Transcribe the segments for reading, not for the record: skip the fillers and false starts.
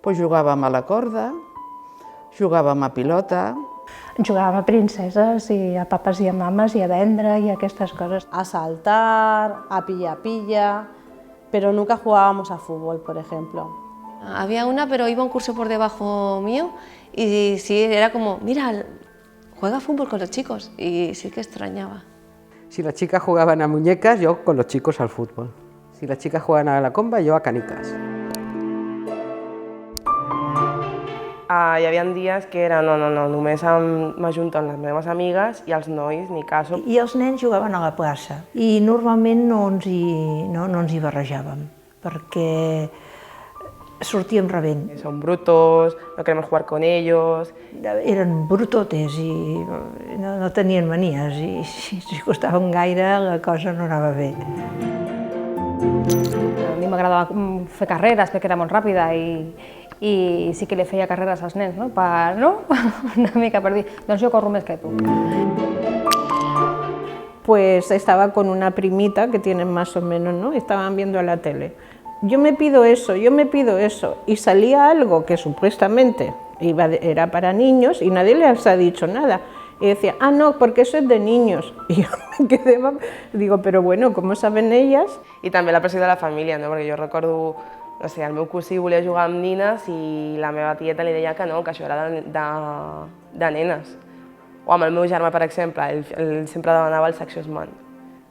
Doncs jugàvem a la corda, jugàvem a pilota. Jugàvem a princeses i a papes i a mames i a vendre y a aquestes coses. A saltar, a pilla-pilla, pero nunca jugábamos a fútbol, por ejemplo. Había una, pero iba un curso por debajo mío y sí, era como, mira, juega fútbol con los chicos, y sí que extrañaba. Si las chicas jugaban a muñecas, yo con los chicos al fútbol. Si las chicas jugaban a la comba, yo a canicas. Hi havia dies que era no, només m'ajunto amb les meves amigues i els nois ni caso. I els nens jugaven a la plaça i normalment no ens hi barrejàvem perquè sortíem rebent. Son brutos, no queremos jugar con ellos. Eren brutotes i no tenien manies i si costaven gaire la cosa no anava bé. A mi m'agradava fer carreres perquè era molt ràpida i sí que li feia carreres als nens, no? Una mica per dir, doncs jo corro més que tu. Pues estaba con una primita que tienen más o menos, ¿no? Estaban viendo la tele. Yo me pido eso, y salía algo que supuestamente era para niños y nadie les ha dicho nada. Y decía, ah, no, porque eso es de niños. Y yo me quedé, digo, pero bueno, ¿cómo saben ellas? I també la pressió de la família, no? Perquè jo recordo, no sé, el meu cosí volia jugar amb nines i la meva tieta li deia que no, que això era de nenes. O amb el meu germà, per exemple, ell sempre demanava el Saxiosman,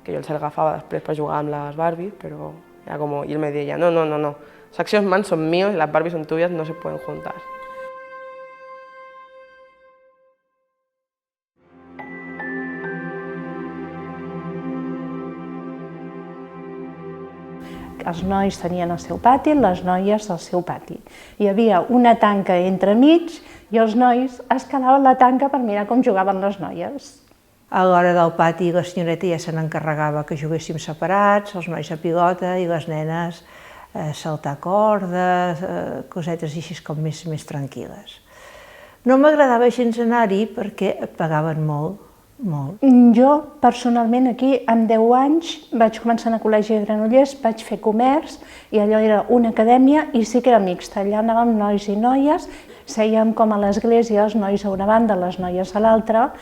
que jo el agafava després per jugar amb les Barbies, però era com, i ell me deia, no, Saxiosman son míos y las Barbies son tuyas, no se pueden juntar. Els nois tenien el seu pati, les noies el seu pati. Hi havia una tanca entremig i els nois escalaven la tanca per mirar com jugaven les noies. A l'hora del pati la senyoreta ja se n'encarregava que juguéssim separats, els nois a pilota i les nenes a saltar cordes, cosetes així com més tranquil·les. No m'agradava gens anar-hi perquè pagaven molt. Jo, personalment, aquí, amb 10 anys, vaig començar a anar a col·legi de Granollers, vaig fer comerç, i allò era una acadèmia, i sí que era mixta. Allà anàvem nois i noies, sèiem com a l'església, els nois a una banda, les noies a l'altra.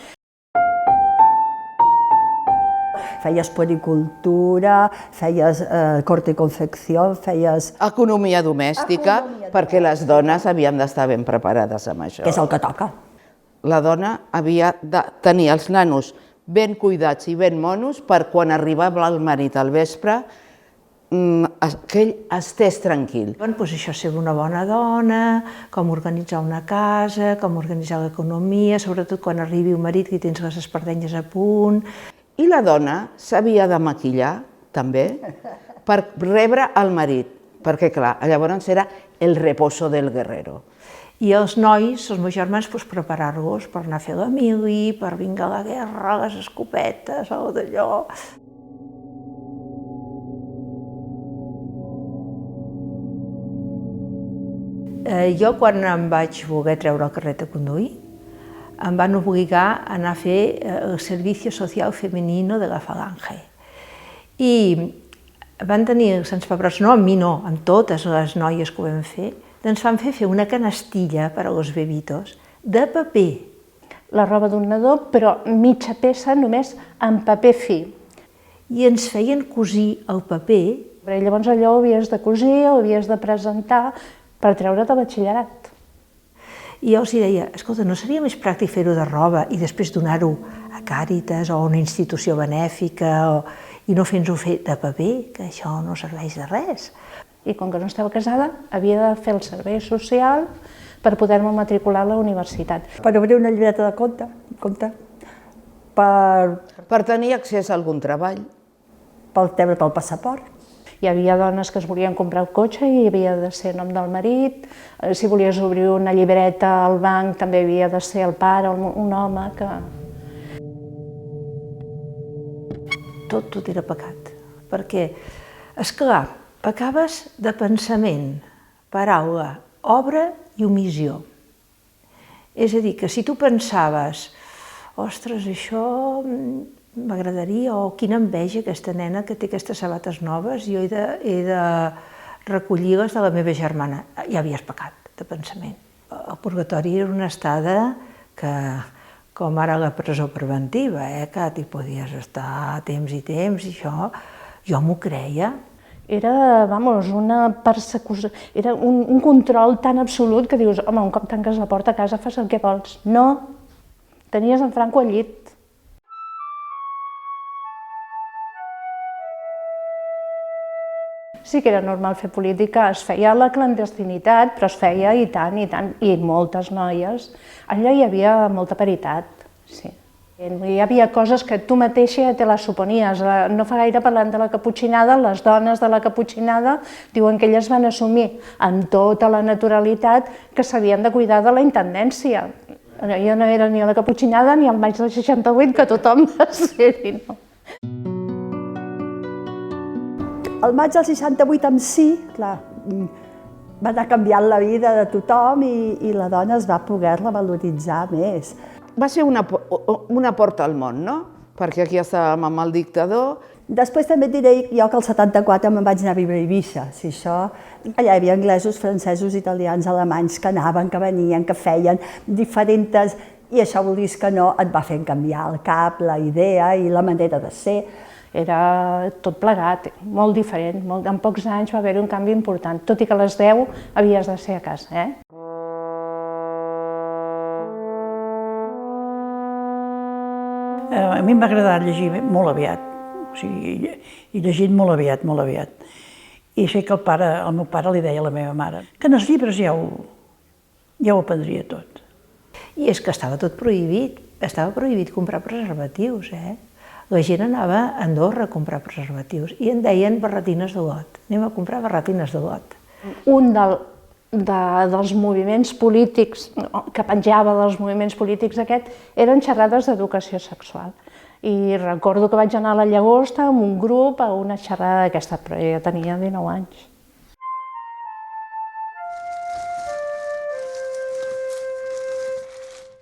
Feies puericultura, feies corte i confecció, feies... Economia domèstica, perquè les dones havíem d'estar ben preparades amb això. Que és el que toca. La dona havia de tenir els nanos ben cuidats i ben monos per quan arribava el marit al vespre que ell estés tranquil. Doncs això, ser una bona dona, com organitzar una casa, com organitzar l'economia, sobretot quan arribi un marit que tens les espardenyes a punt. I la dona s'havia de maquillar, també, per rebre el marit, perquè, clar, llavors era el reposo del guerrero. I els nois, els meus germans, preparar-los per anar a fer la mili, per vingar la guerra, les escopetes, o d'allò. Jo, quan em vaig voler treure el carnet de conduir, em van obligar a anar a fer el Servicio Social Femenino de la Falange. I van tenir els sants pebrots, no amb mi no, amb totes les noies que ho vam fer, ens van fer una canastilla per a los bebitos de paper. La roba d'un nadó, però mitja peça només amb paper fi. I ens feien cosir el paper. I llavors allò ho havies de cosir, ho havies de presentar per treure't el batxillerat. I jo els deia, escolta, no seria més pràctic fer-ho de roba i després donar-ho a Càritas o a una institució benèfica i no fer-nos-ho fer de paper, que això no serveix de res. I com que no estava casada, havia de fer el servei social per poder-me matricular a la universitat. Per obrir una llibreta de compte, Per tenir accés a algun treball. pel passaport. Hi havia dones que es volien comprar un cotxe i havia de ser nom del marit. Si volies obrir una llibreta al banc també havia de ser el pare, un home que... Tot era pecat, perquè, esclar, pecaves de pensament, paraula, obra i omissió. És a dir, que si tu pensaves, ostres, això m'agradaria, o quina enveja aquesta nena que té aquestes sabates noves, jo he de recollir-les de la meva germana. Ja havies pecat, de pensament. El purgatori era una estada que, com ara la presó preventiva, que t'hi podies estar temps i temps, i això jo m'ho creia. Era, una persecució, era un control tan absolut que dius, home, un cop tanques la porta a casa fas el que vols. No, tenies en Franco al llit. Sí que era normal fer política, es feia a la clandestinitat, però es feia i tant, i moltes noies. Allà hi havia molta paritat, sí. Hi havia coses que tu mateixa ja te les suponies. No fa gaire, parlant de la caputxinada, les dones de la caputxinada diuen que elles van assumir amb tota la naturalitat que s'havien de cuidar de la intendència. Jo no era ni a la caputxinada ni al maig del 68, que tothom va ser-hi, no? El maig del 68 en si, clar, va anar canviant la vida de tothom i la dona es va poder-la valoritzar més. Va ser una porta al món, no? Perquè aquí estàvem amb el dictador. Després també et diré jo que el 74 me'n vaig anar a viure a Eivissa. Si això, allà hi havia anglesos, francesos, italians, alemanys que anaven, que venien, que feien diferents... I això, vulguis que no, et va fent canviar el cap, la idea i la manera de ser. Era tot plegat, molt diferent. En pocs anys va haver-hi un canvi important, tot i que a les 10 havies de ser a casa. A mi em va agradar llegir molt aviat, i llegint molt aviat, molt aviat. I sé que el meu pare li deia a la meva mare que en els llibres ja ho aprendria tot. I és que estava tot prohibit, estava prohibit comprar preservatius, La gent anava a Andorra a comprar preservatius i en deien barretines de got. Anem a comprar barretines de got. Un dels moviments polítics, que penjava dels moviments polítics eren xerrades d'educació sexual. I recordo que vaig anar a la Llagosta amb un grup a una xerrada d'aquesta, però jo tenia 19 anys.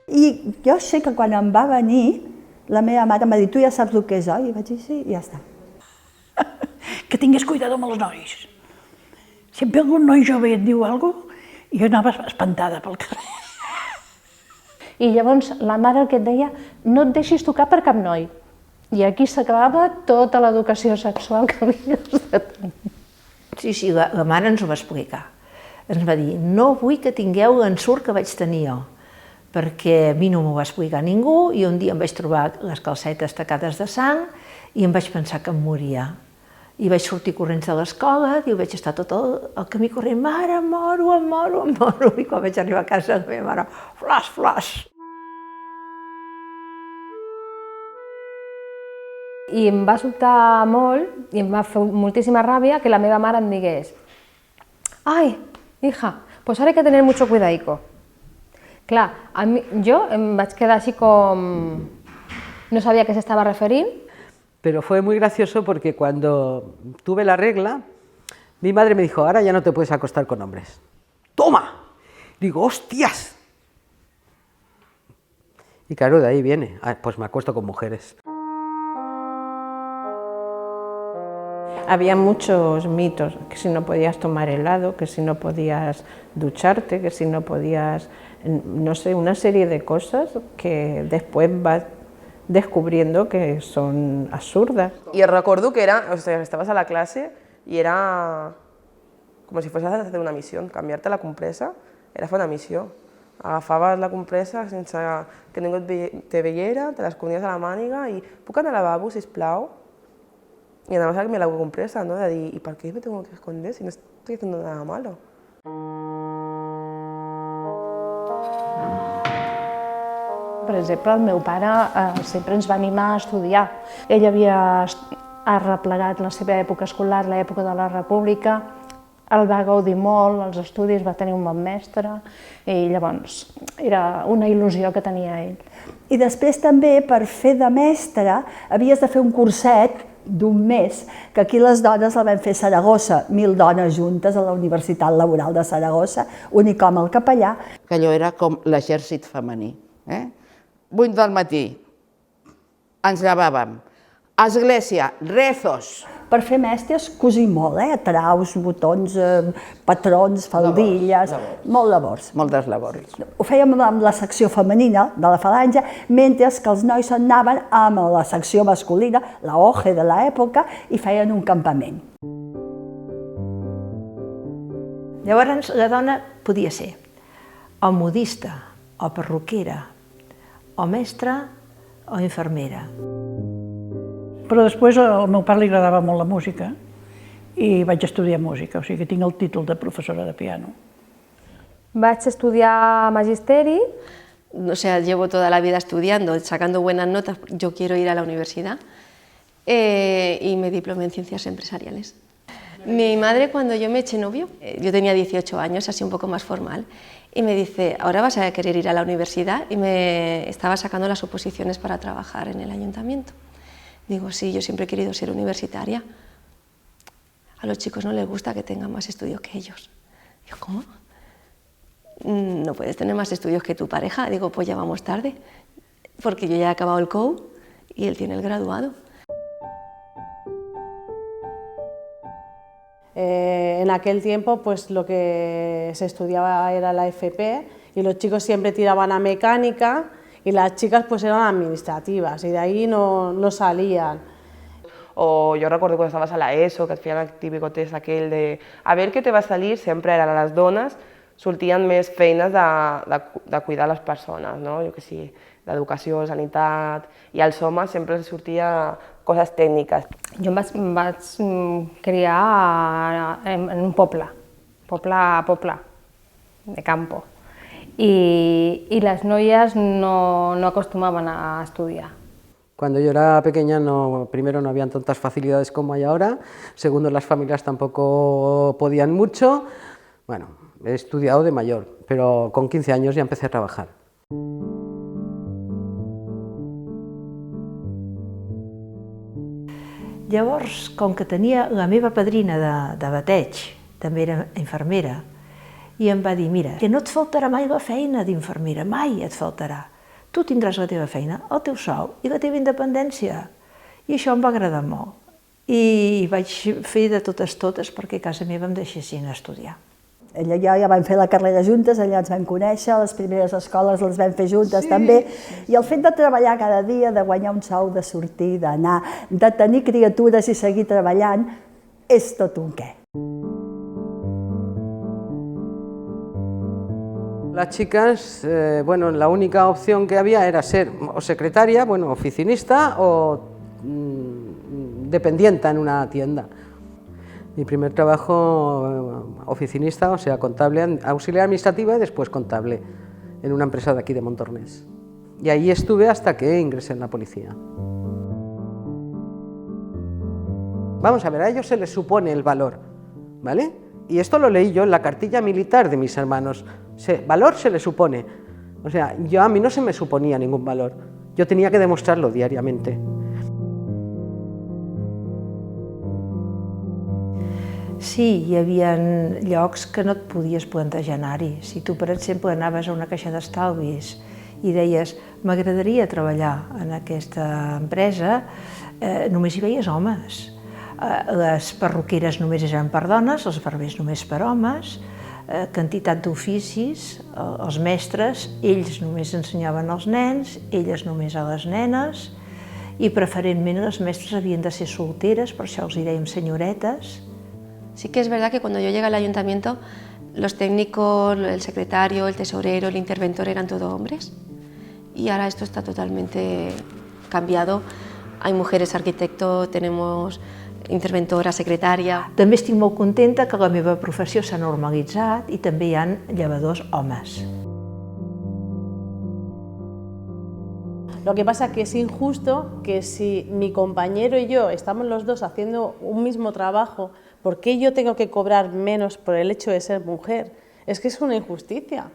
I jo sé que quan em va venir, la meva mare em va dir, tu ja saps el que és, oi? I vaig dir, sí, i ja està. Que tingués cuidado amb els nois. Sempre algun noi jove et diu alguna cosa, i jo anava espantada pel carrer. I llavors la mare el que et deia, no et deixis tocar per cap noi. I aquí s'acabava tota l'educació sexual que havies de tenir. Sí, la mare ens ho va explicar. Ens va dir, no vull que tingueu l'ensurt que vaig tenir jo, perquè a mi no m'ho va explicar ningú i un dia em vaig trobar les calcetes tacades de sang i em vaig pensar que em moria. I vaig sortir corrents de l'escola i vaig estar tot el camí corrent, mare, em moro, em moro, em moro. I quan vaig arribar a casa, la meva mare, flash, flash. I em va sobtar molt i em va fer moltíssima ràbia que la meva mare em digués «Ai, hija, pues ahora hay que tener mucho cuidadico». Clar, jo em vaig quedar així com... no sabia a què s'estava referint. Pero fue muy gracioso porque cuando tuve la regla, mi madre me dijo, ahora ya no te puedes acostar con hombres. ¡Toma! Digo, ¡hostias! Y claro, de ahí viene, pues me acuesto con mujeres. Había muchos mitos, que si no podías tomar helado, que si no podías ducharte, que si no podías, no sé, una serie de cosas que después vas descubriendo que son absurdas. Y recuerdo que era, o sea, estabas a la clase y era como si fueses a hacer una misión, cambiarte la compresa, era una misión. Agafabas la compresa sense que ningú te veiera, te l'esconies a la màniga i puc anar al lavabo, sisplau? Y nada más a cambiar la compresa, ¿no? De decir, ¿y para qué me tengo que esconder si no estoy haciendo nada malo? Per exemple, el meu pare sempre ens va animar a estudiar. Ell havia arreplegat la seva època escolar, l'època de la República, el va gaudir molt, els estudis, va tenir un bon mestre, i llavors era una il·lusió que tenia ell. I després també, per fer de mestre, havies de fer un curset d'un mes, que aquí les dones el vam fer a Saragossa, 1000 dones juntes a la Universitat Laboral de Saragossa, únic home el capellà. Que allò era com l'exèrcit femení. 8 del matí, ens llevàvem. Església, rezos. per fer mestres cosir molt, traus, botons, patrons, faldilles, molt labors. Moltes labors. Ho fèiem amb la secció femenina de la falange, mentre que els nois se'n anaven amb la secció masculina, la OGE de l'època, i feien un campament. Llavors la dona podia ser o modista, o perruquera, o mestra, o infermera. Però després al meu pare li agradava molt la música i vaig estudiar música, o sigui que tinc el títol de professora de piano. Vaig estudiar magisteri. O sea, llevo toda la vida estudiando, sacando buenas notas, yo quiero ir a la universidad, y me diplomé en ciencias empresariales. Mi madre, cuando yo me eché novio, yo tenía 18 años, así un poco más formal, y me dice, ahora vas a querer ir a la universidad, y me estaba sacando las oposiciones para trabajar en el ayuntamiento. Digo, sí, yo siempre he querido ser universitaria. A los chicos no les gusta que tengan más estudios que ellos. Digo, ¿cómo? No puedes tener más estudios que tu pareja. Digo, pues ya vamos tarde, porque yo ya he acabado el COU y él tiene el graduado. En aquel tiempo pues lo que se estudiaba era la FP y los chicos siempre tiraban a mecánica y las chicas pues eran administrativas y de ahí no salían. O jo recordo quan estaves a l'ESO, que et feien el típic test aquell de a veure què te va salir, sempre eren les dones, sortien més feines de cuidar les persones, no? Jo què sé, d'educació, sanitat, i als homes sempre els sortia coses tècniques. Jo em vaig criar en un poble a poble, de campo, y las noies no acostumaban a estudiar. Cuando yo era pequeña, primero no habían tantas facilidades como hay ahora, segundo las familias tampoco podían mucho. Bueno, he estudiado de mayor, pero con 15 años ya empecé a trabajar. Llavors, com que tenia la meva padrina de bateig, també era infermera, i em va dir, mira, que no et faltarà mai la feina d'infermera, mai et faltarà. Tu tindràs la teva feina, el teu sou i la teva independència. I això em va agradar molt. I vaig fer de totes perquè a casa meva em deixessin estudiar. Ella i jo ja vam fer la carrera juntes, allà ens vam conèixer, les primeres escoles les vam fer juntes també, i el fet de treballar cada dia, de guanyar un sou, de sortir, d'anar, de tenir criatures i seguir treballant, és tot un què. Las chicas, bueno, la única opción que había era ser o secretaria, bueno, oficinista o dependienta en una tienda. Mi primer trabajo, oficinista, o sea, contable, auxiliar administrativa y después contable, en una empresa de aquí de Montornès. Y ahí estuve hasta que ingresé en la policía. Vamos a ver, a ellos se les supone el valor, ¿vale? Y esto lo leí yo en la cartilla militar de mis hermanos. Valor se les supone. O sea, a mí no se me suponía ningún valor. Yo tenía que demostrarlo diariamente. Sí, hi havia llocs que no et podies plantejar anar-hi. Si tu, per exemple, anaves a una caixa d'estalvis i deies m'agradaria treballar en aquesta empresa, només hi veies homes. Les perruqueres només eren per dones, els barbers només per homes, quantitat d'oficis, els mestres, ells només ensenyaven als nens, elles només a les nenes, i preferentment les mestres havien de ser solteres, per això els hi dèiem senyoretes. Sí que es verdad que cuando yo llegué al ayuntamiento, los técnicos, el secretario, el tesorero, el interventor eran todos hombres. Y ahora esto está totalmente cambiado. Hay mujeres arquitectos, tenemos interventora, secretària. També estic molt contenta que la meva professió s'ha normalitzat i també hi ha llevadors homes. Lo que pasa es que es injusto que si mi compañero y yo estamos los dos haciendo un mismo trabajo, ¿por qué yo tengo que cobrar menos por el hecho de ser mujer? Es que es una injusticia.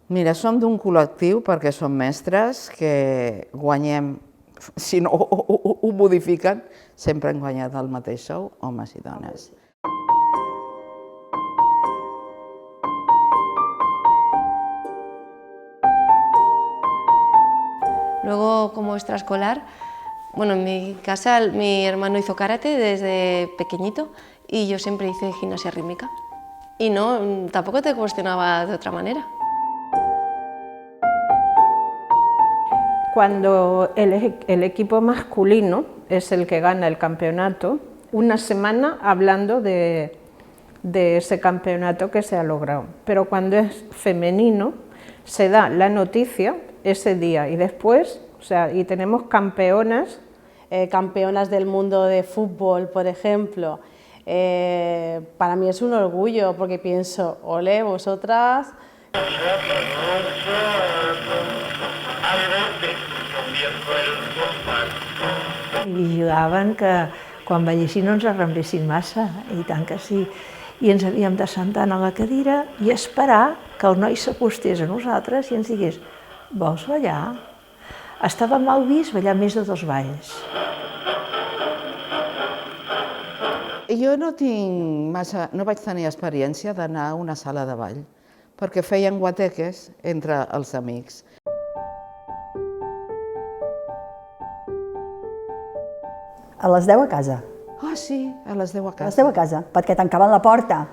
Mira, som d'un col·lectiu, perquè som mestres, que guanyem, si no ho modifiquen, sempre han guanyat el mateix sou, homes i dones. Luego, como extraescolar, Bueno, en mi casa mi hermano hizo karate desde pequeñito y yo siempre hice gimnasia rítmica. Y no, tampoco te cuestionaba de otra manera. Cuando el equipo masculino es el que gana el campeonato, una semana hablando de ese campeonato que se ha logrado. Pero cuando es femenino, se da la noticia ese día y después, o sea, y tenemos campeonas. Campeonas del mundo de fútbol, por ejemplo. Para mí es un orgullo porque pienso, ole, vosotras. I jugaven que quan veiessin no ens arrambessin massa, i tant que sí. I ens havíem de sentar a la cadira i esperar que el noi s'acostés a nosaltres i ens digués: vols ballar? Estava mal vist ballar més de 2 balls. Jo no vaig tenir experiència d'anar a una sala de ball, perquè feien guateques entre els amics. A les 10 a casa. Ah, sí, a les 10 a A les casa. 10 a casa, perquè tancaven la porta.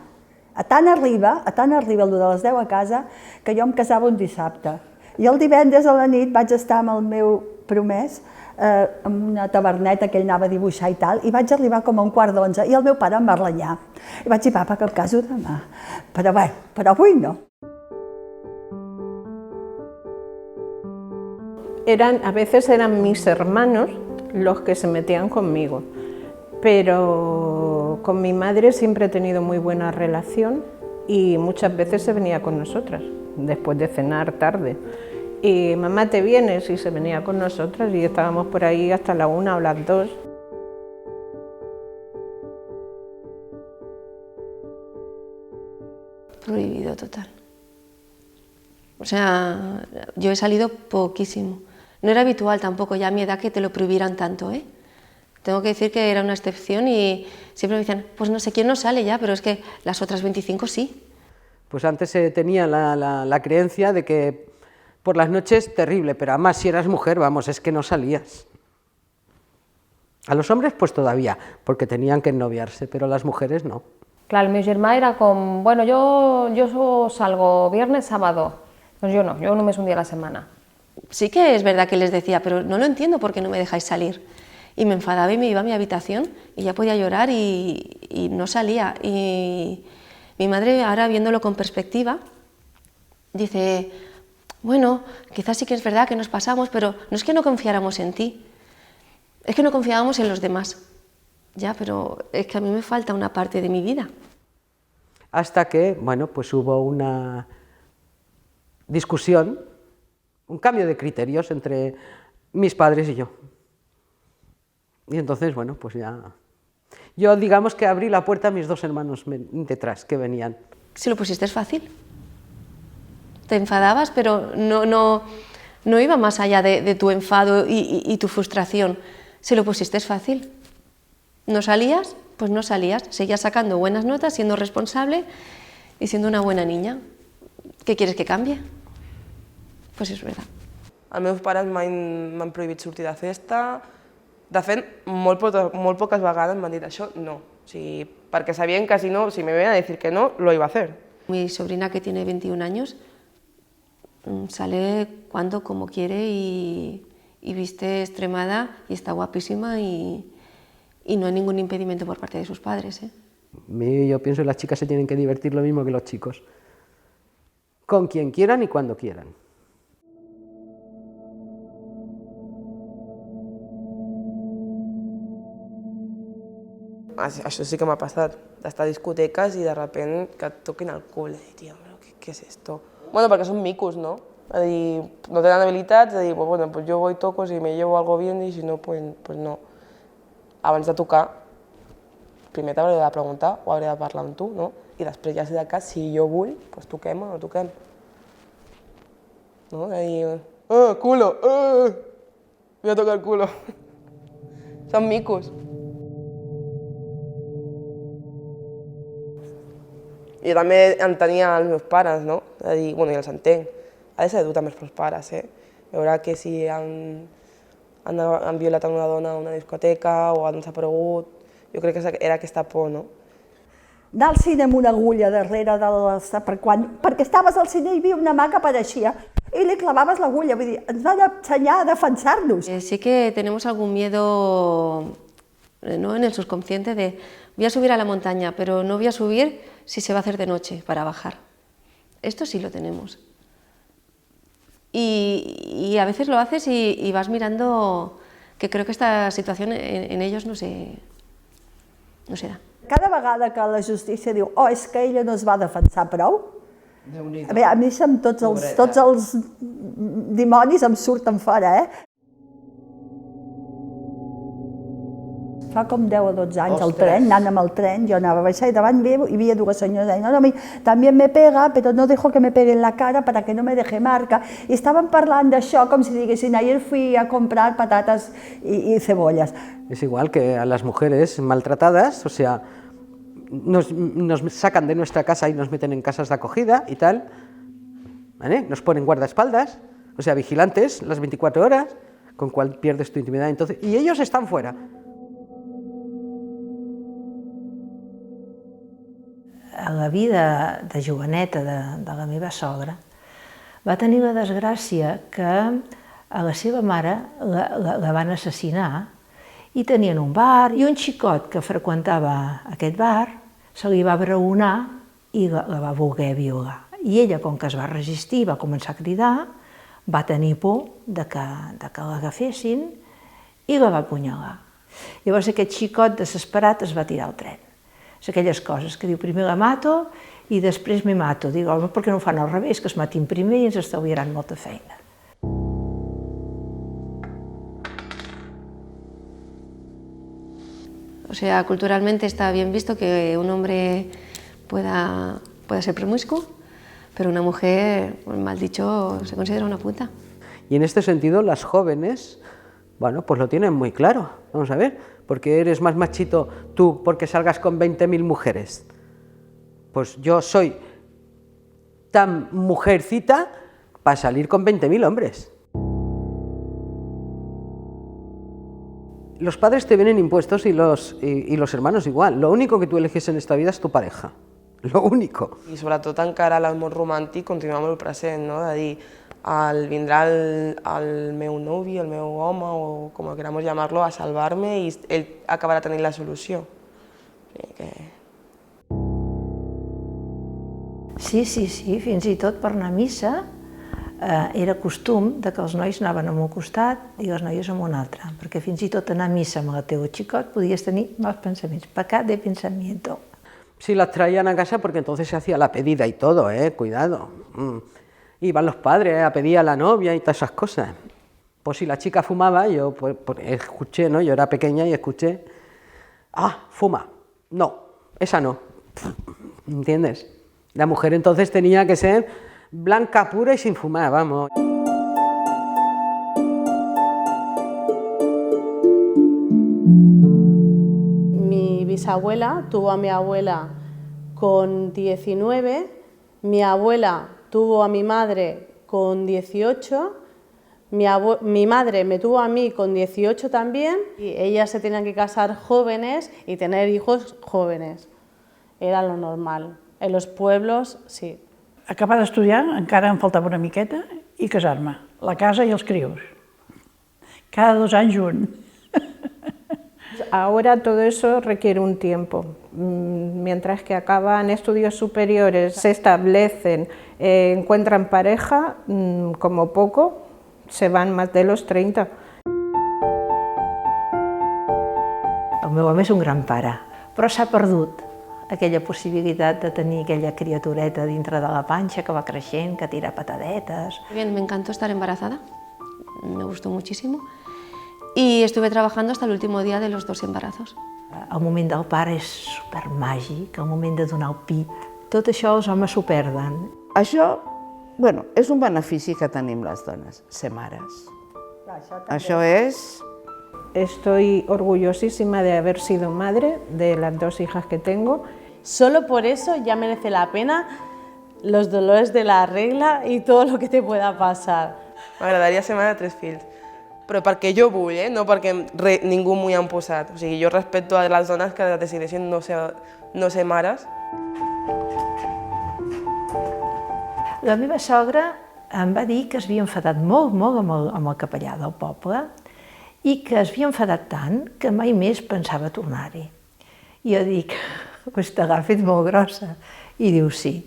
A tant arriba el de les 10 a casa, que jo em casava un dissabte. I el divendres a la nit vaig estar amb el meu promès en una taverneta que ell anava a dibuixar i tal, i vaig arribar com a 11:15 i el meu pare em va renyar. I vaig dir, papa, que em caso demà. Però bé, però avui no. A veces eran mis hermanos los que se metían conmigo, pero con mi madre siempre he tenido muy buena relación y muchas veces se venía con nosotras, después de cenar tarde. Y mamá, ¿te vienes? Y se venía con nosotras y estábamos por ahí hasta la 1 o las 2. Prohibido total. O sea, yo he salido poquísimo. No era habitual tampoco ya a mi edad que te lo prohibieran tanto, ¿eh? Tengo que decir que era una excepción y siempre me decían, pues no sé quién no sale ya, pero es que las otras 25 sí. Pues antes se tenía la creencia de que por las noches terrible, pero además si eras mujer, vamos, es que no salías. A los hombres pues todavía, porque tenían que ennoviarse, pero las mujeres no. Clar, el meu germà era com, bueno, jo salgo viernes, sábado. Doncs jo no, jo només un dia a la setmana. Sí que es verdad que les decía, pero no lo entiendo por qué no me dejáis salir. Y me enfadaba y me iba a mi habitación y ya podía llorar y no salía. Y mi madre, ahora viéndolo con perspectiva, dice, bueno, quizás sí que es verdad que nos pasamos, pero no es que no confiáramos en ti, es que no confiábamos en los demás. Ya, pero es que a mí me falta una parte de mi vida. Hasta que, bueno, pues hubo una discusión, un cambio de criterios entre mis padres y yo. Y entonces, bueno, pues ya... Yo digamos que abrí la puerta a mis 2 hermanos detrás que venían. Si lo pusiste es fácil. Te enfadabas, pero no iba más allá de tu enfado y tu frustración. Si lo pusiste es fácil. ¿No salías? Pues no salías. Seguías sacando buenas notas, siendo responsable y siendo una buena niña. ¿Qué quieres que cambie? Pues és veritat. Els meus pares mai m'han prohibit sortir de festa. De fet, molt poques vegades m'han dit això, no. O sigui, perquè sabien que si me iban a decir que no, lo iba a hacer. Mi sobrina, que tiene 21 años, sale cuando, como quiere y viste extremada y está guapísima y no hay ningún impedimento por parte de sus padres, ¿eh? Yo pienso que las chicas se tienen que divertir lo mismo que los chicos. Con quien quieran y cuando quieran. Això sí que m'ha passat, d'estar a discoteques i de repent que et toquin el cul. I dir, tio, què és esto? Bueno, perquè són micos, no? És a dir, no tenen habilitats, és a dir, pues bueno, pues yo voy, toco, si me llevo algo bien y si no, pues no. Abans de tocar, primer t'hauré de preguntar o hauré de parlar amb tu, no? I després ja sé de cas, si jo vull, pues toquem o no toquem. No? És a dir, culo, voy a tocar el culo. Són micos. Jo també entenia els meus pares, no? És a dir, bueno, i els entenc. Ha de ser dur també pels pares, eh? Veure que si han han violat una dona a una discoteca o han desaparegut. Jo crec que era aquesta por, no? Anar al cine amb una agulla darrere perquè estaves al cine i hi havia una mà que apareixia i li clavaves l'agulla, vull dir, ens van ensenyar a defensar-nos. Sí que tenemos algún miedo, ¿no?, en el subconsciente de voy a subir a la montaña, pero no voy a subir si se va a hacer de noche para bajar. Esto sí lo tenemos. Y a veces lo haces y vas mirando que creo que esta situación en ellos no se da. Cada vegada que la justícia diu és que ella no es va defensar prou, a mi tots els dimonis em surten fora, Fa com 10 o 12 anys al tren, anant amb el tren, jo anava a baixar i davant hi havia dues senyores deien no, també me pega, però no dejo que me pegue en la cara para que no me deje marca. I estaven parlant d'això com si diguessin ayer fui a comprar patatas y cebollas. Es igual que a las mujeres maltratadas, o sea, nos sacan de nuestra casa y nos meten en casas de acogida y tal, ¿vale? Nos ponen guardaespaldas, o sea, vigilantes las 24 horas, con cual pierdes tu intimidad, entonces, y ellos están fuera. A la vida de joveneta de la meva sogra va tenir la desgràcia que a la seva mare la van assassinar i tenien un bar i un xicot que freqüentava aquest bar se li va braonar i la va voler violar. I ella, com que es va resistir, va començar a cridar, va tenir por de que l'agafessin i la va apunyalar. Llavors aquest xicot desesperat es va tirar al tren. És aquelles coses que diu primer la mato i després me mato. Dic, home, per què no ho fan al revés, que es matin primer i ens estalviaran molta feina. O sea, culturalmente está bien visto que un hombre pueda ser promiscuo, pero una mujer, mal dicho, se considera una puta. Y en este sentido las jóvenes, bueno, pues lo tienen muy claro. Vamos a ver, porque eres más machito tú porque salgas con 20.000 mujeres. Pues yo soy tan mujercita para salir con 20.000 hombres. Los padres te vienen impuestos y los hermanos igual. Lo único que tú eliges en esta vida es tu pareja. Lo único. I sobretot encara l'amor romàntic continua molt present, no? De dir, vindrà el meu novi, el meu home, o com queramos llamarlo, a salvar-me i ell acabarà tenint la solució. Sí, fins i tot per anar a missa era costum que els nois anaven a un costat i les noies a un altre, perquè fins i tot anar a missa amb el teu xicot podies tenir mals pensaments, pecat de pensamiento. Sí, las traían a casa porque entonces se hacía la pedida y todo, cuidado. Iban los padres a pedir a la novia y todas esas cosas. Pues si la chica fumaba, yo pues, escuché, ¿no? Yo era pequeña y escuché, fuma, no, esa no, ¿entiendes? La mujer entonces tenía que ser blanca, pura y sin fumar, vamos. Mi bisabuela tuvo a mi abuela con 19, mi abuela tuvo a mi madre con 18, mi madre me tuvo a mí con 18 también, y ellas se tenían que casar jóvenes y tener hijos jóvenes. Era lo normal. En los pueblos, sí. Acabar d'estudiar encara em faltava una miqueta i casar-me, la casa i els crios. Cada 2 anys un. Ahora todo eso requiere un tiempo. Mientras que acaban estudios superiores, se establecen, encuentran pareja, como poco, se van más de los 30. El meu home és un gran pare, però s'ha perdut aquella possibilitat de tenir aquella criatureta dintre de la panxa que va creixent, que tira patadetes. Bien, me encantó estar embarazada, me gustó muchísimo y estuve trabajando hasta el último día de los 2 embarazos. El moment del pare és supermàgic, el moment de donar el pit. Tot això els homes s'ho perden. Això, bueno, és un benefici que tenim les dones, ser mares. Això és... Estoy orgullosísima de haber sido madre de las 2 hijas que tengo. Solo por eso ya merece la pena los dolores de la regla y todo lo que te pueda pasar. M'agradaria ser mare de 3 fills, però perquè jo vull, no perquè ningú m'ho ha imposat. O sigui, jo respecto a les dones que decideixen no ser mares. La meva sogra em va dir que es havia enfadat molt amb el capellà del poble i que es havia enfadat tant que mai més pensava tornar-hi. I jo dic, pues t'ha fet molt grossa. I diu, sí.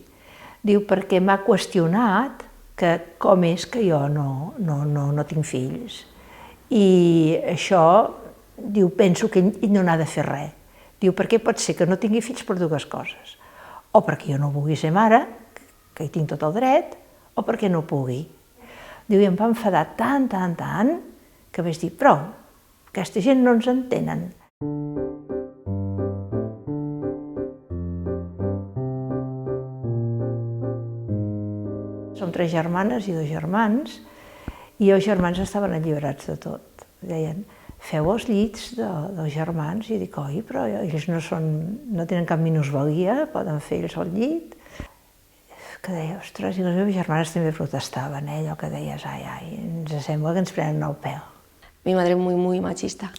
Diu, perquè m'ha qüestionat que com és que jo no tinc fills. I això, diu, penso que ell no n'ha de fer res. Diu, perquè pot ser que no tingui fills per dues coses. O perquè jo no vulgui ser mare, que hi tinc tot el dret, o perquè no pugui. Diu, i em va enfadar tant, que vaig dir, prou, aquesta gent no ens entenen. Som 3 germanes i 2 germans, i els germans estaven alliberats de tot. Deien, feu els llits dels germans, i dic, oi, però ells no tenen cap minusvalia, poden fer ells el llit. Que deia, ostres, i les meves germanes també protestaven, allò que deies, ai, ens sembla que ens prenen el pèl. Mi madre muy machista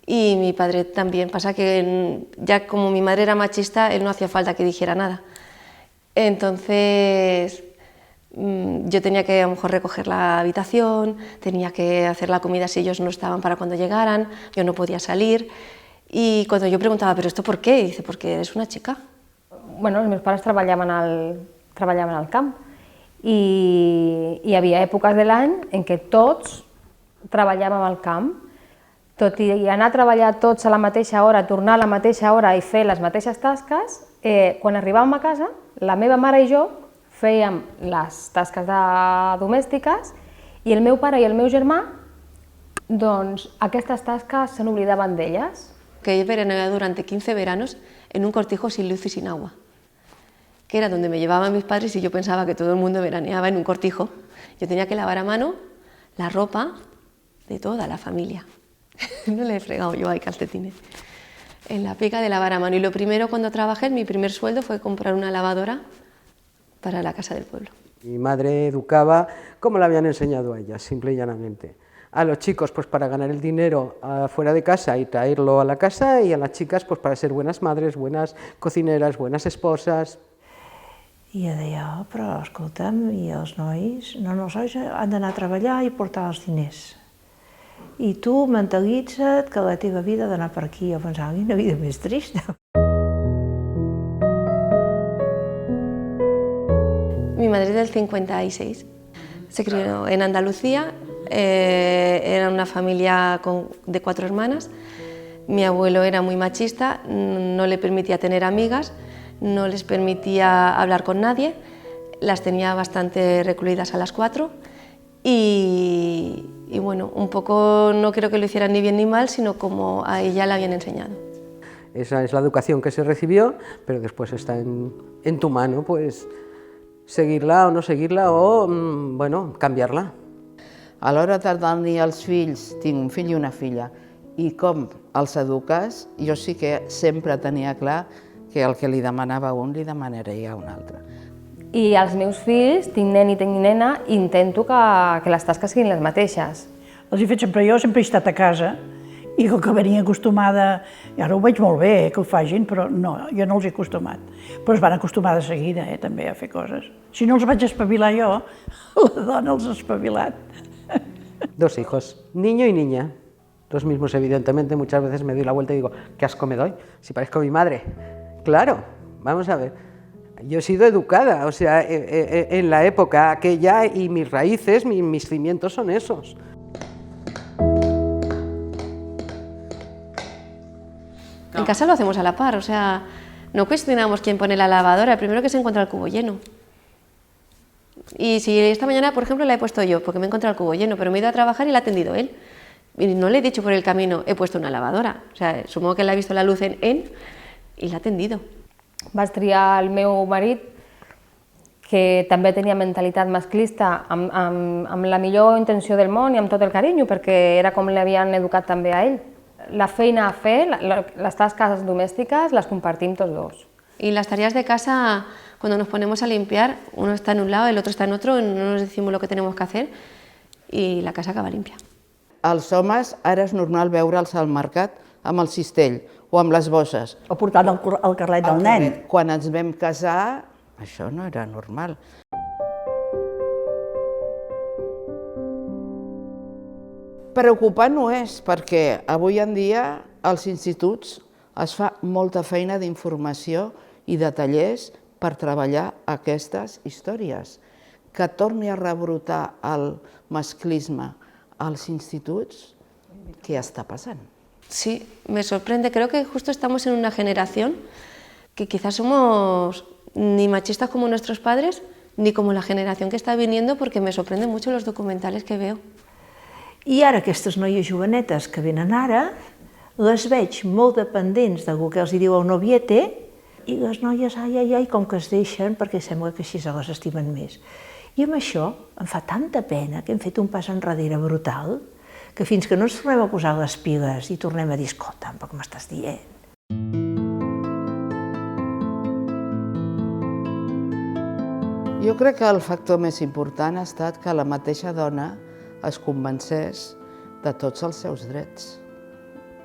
y mi padre también. Pasa que ya como mi madre era machista, él no hacía falta que dijera nada. Entonces yo tenía que a lo mejor recoger la habitación, tenía que hacer la comida si ellos no estaban para cuando llegaran, yo no podía salir. Y cuando yo preguntaba, ¿pero esto por qué? Dice, porque eres una chica. Bueno, els meus pares treballaven al camp i hi havia èpoques de l'any en què tots treballàvem al camp, tot i anar a treballar tots a la mateixa hora, tornar a la mateixa hora i fer les mateixes tasques, quan arribàvem a casa, la meva mare i jo fèiem les tasques domèstiques i el meu pare i el meu germà, doncs aquestes tasques se n'oblidaven d'elles. Que he veraneado durante 15 veranos en un cortijo sin luz y sin agua, que era donde me llevaban mis padres y yo pensaba que todo el mundo veraneaba en un cortijo. Yo tenía que lavar a mano la ropa de toda la familia. No le he fregado yo ahí calcetines. En la pica de lavar a mano. Y lo primero cuando trabajé, mi primer sueldo fue comprar una lavadora para la casa del pueblo. Mi madre educaba como la habían enseñado a ella, simple y llanamente. A los chicos pues para ganar el dinero fuera de casa y traerlo a la casa, y a las chicas pues para ser buenas madres, buenas cocineras, buenas esposas. I jo deia, però escolta'm, i els nois? No, els nois han d'anar a treballar i portar els diners. I tu mentalitza't que la teva vida ha d'anar per aquí. Jo pensava, quina vida més trista. Mi madre es del 56, se crió en Andalucía, era una familia de 4 hermanas, mi abuelo era muy machista, no le permitía tener amigas, no les permitía hablar con nadie, las tenía bastante recluidas a las 4 y bueno, un poco no creo que lo hicieran ni bien ni mal, sino como a ella le habían enseñado. Esa es la educación que se recibió, pero después está en tu mano, pues seguirla o no seguirla o, bueno, canviar-la. A l'hora de tenir els fills, tinc un fill i una filla, i com els eduques, jo sí que sempre tenia clar que el que li demanava un li demanaria a un altre. I als meus fills, tinc nen i tinc nena, intento que les tasques siguin les mateixes. Els he fet sempre jo, sempre he estat a casa, i com que venia acostumada, i ara ho veig molt bé que ho facin, però no, jo no els he acostumat. Però es van acostumar de seguida també a fer coses. Si no els vaig espavilar jo, la dona els ha espavilat. 2 hijos, niño y niña, los mismos evidentemente. Muchas veces me doy la vuelta y digo, ¿qué asco me doy? Si parezco mi madre. Claro, vamos a ver, yo he sido educada, o sea, en la época aquella, y mis raíces, mis cimientos son esos. En casa lo hacemos a la par, o sea, no cuestionamos quién pone la lavadora, primero que se encuentra el cubo lleno. Y si esta mañana, por ejemplo, la he puesto yo, porque me he encontrado el cubo lleno, pero me he ido a trabajar y la ha atendido él. Y no le he dicho por el camino, he puesto una lavadora. O sea, supongo que él ha visto la luz en él i l'ha atendido. Vaig triar el meu marit, que també tenia mentalitat masclista, amb la millor intenció del món i amb tot el carinyo, perquè era com l'havien educat també a ell. La feina a fer, les tasques domèstiques, les compartim tots dos. Y las tareas de casa, cuando nos ponemos a limpiar, uno está en un lado, el otro está en otro, no nos decimos lo que tenemos que hacer y la casa acaba limpia. els homes ara és normal veure'ls al mercat amb el cistell o amb les bosses. O portant el carlet del nen. Quan ens vam casar, això no era normal. Preocupant no és, perquè avui en dia als instituts es fa molta feina d'informació i de tallers per treballar aquestes històries. Que torni a rebrotar el masclisme als instituts, ¿qué está pasando? Sí, me sorprende. Creo que justo estamos en una generación que quizás somos ni machistas como nuestros padres, ni como la generación que está viniendo, porque me sorprenden mucho los documentales que veo. I ara aquestes noies jovenetes que venen ara, les veig molt dependents d'algú que els diu el noviete, i les noies, ai, com que es deixen, perquè sembla que així se les estimen més. I amb això em fa tanta pena que hem fet un pas enrere brutal, que fins que no ens tornem a posar les piles i tornem a dir, escolta'm, però què m'estàs dient? Jo crec que el factor més important ha estat que la mateixa dona es convencés de tots els seus drets.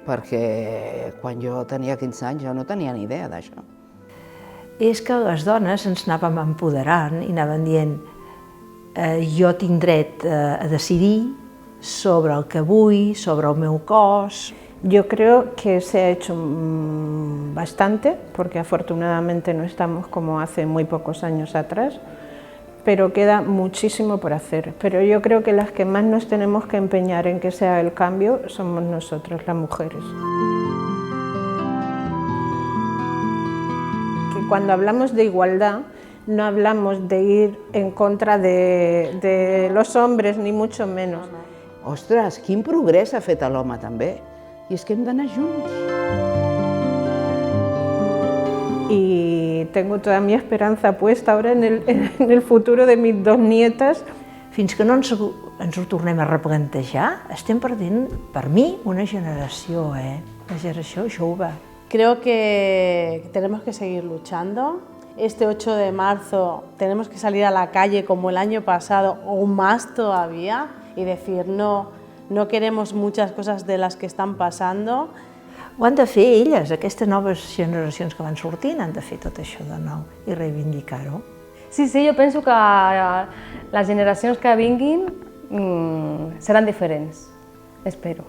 Perquè quan jo tenia 15 anys jo no tenia ni idea d'això. És que les dones ens anàvem empoderant i anàvem dient jo tinc dret a decidir sobre el que vull, sobre el meu cos. Yo creo que se ha hecho bastante, porque afortunadamente no estamos como hace muy pocos años atrás, pero queda muchísimo por hacer. Pero yo creo que las que más nos tenemos que empeñar en que sea el cambio somos nosotras, las mujeres. Que cuando hablamos de igualdad, no hablamos de ir en contra de los hombres, ni mucho menos. Ostres, quin progrés ha fet l'home també. I és que hem d'anar junts. Y tengo toda mi esperanza puesta ahora en el futuro de mis dos nietas. Fins que no ens ho tornem a replantejar, estem perdent, per mi, una generació, una generació jove. Creo que tenemos que seguir luchando. Este 8 de marzo tenemos que salir a la calle como el año pasado o más todavía y decir no queremos muchas cosas de las que están pasando. Ho han de fer elles, aquestes noves generacions que van sortint, han de fer tot això de nou i reivindicar-ho. Sí, jo penso que les generacions que vinguin seran diferents, espero.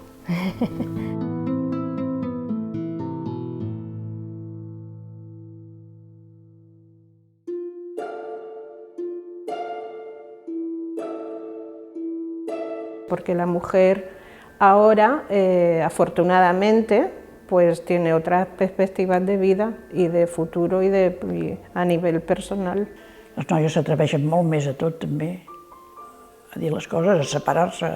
Porque la mujer ahora, afortunadamente, pues tiene otras perspectivas de vida i de futuro i a nivell personal. Les noies s'atreveixen molt més a tot, també, a dir les coses, a separar-se.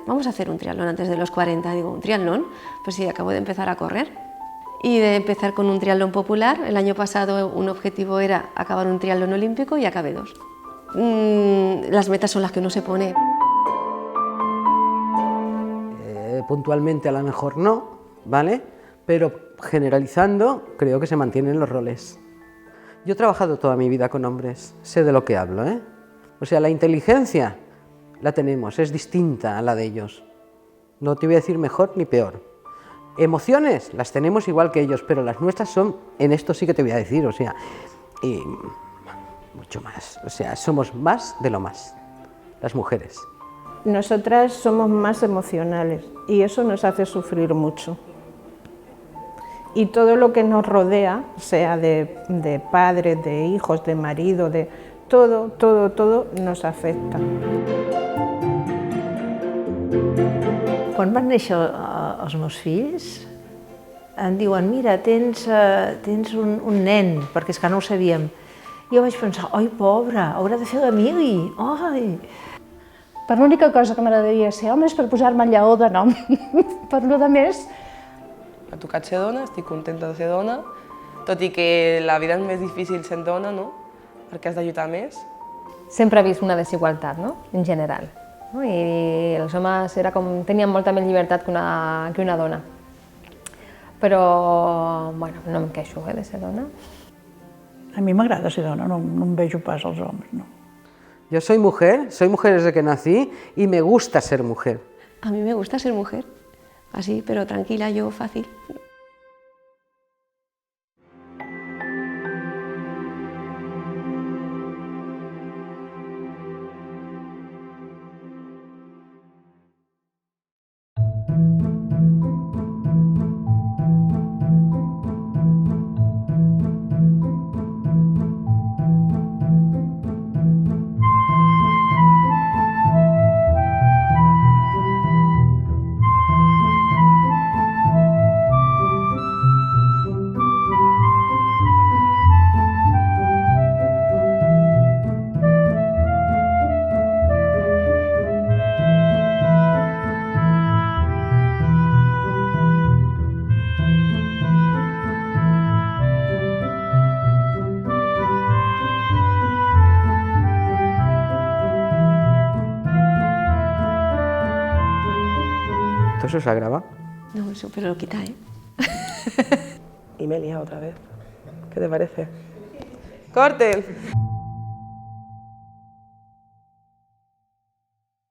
Vamos a hacer un triatlón antes de los 40. Digo, ¿un triatlón? Pues sí, acabo de empezar a correr. Y de empezar con un triatlón popular. El año pasado un objetivo era acabar un triatlón olímpico y acabé 2. Las metas son las que uno se pone. Puntualmente a lo mejor no, ¿vale? Pero generalizando creo que se mantienen los roles. Yo he trabajado toda mi vida con hombres, sé de lo que hablo, ¿eh? O sea, la inteligencia la tenemos, es distinta a la de ellos. No te voy a decir mejor ni peor. Emociones las tenemos igual que ellos, pero las nuestras son, en esto sí que te voy a decir, o sea, y mucho más. O sea, somos más de lo más, las mujeres. Nosotras somos más emocionales y eso nos hace sufrir mucho. Y todo lo que nos rodea, sea de padres, de hijos, de marido, de todo nos afecta. Quan van néixer els meus fills, em diuen, mira, tens un nen, perquè és que no ho sabíem. Jo vaig pensar, oi, pobre, haurà de fer la mili, oi! Per l'única cosa que m'agradaria ser home és per posar-me el lleó de nom. Per lo de més... M'ha tocat ser dona, estic contenta de ser dona, tot i que la vida és més difícil sent dona, no? Perquè has de lluitar més. Sempre he vist una desigualtat, no? En general. No? I els homes tenien molta més llibertat que una dona. Però, bueno, no em queixo de ser dona. A mi m'agrada ser dona, no em vejo pas als homes, no. Yo soy mujer desde que nací y me gusta ser mujer. A mí me gusta ser mujer, así, pero tranquila, yo fácil. ¿Todo eso se ha grabado? No, eso, pero lo quita, ¿eh? Y me he liado otra vez. ¿Qué te parece? ¡Corten!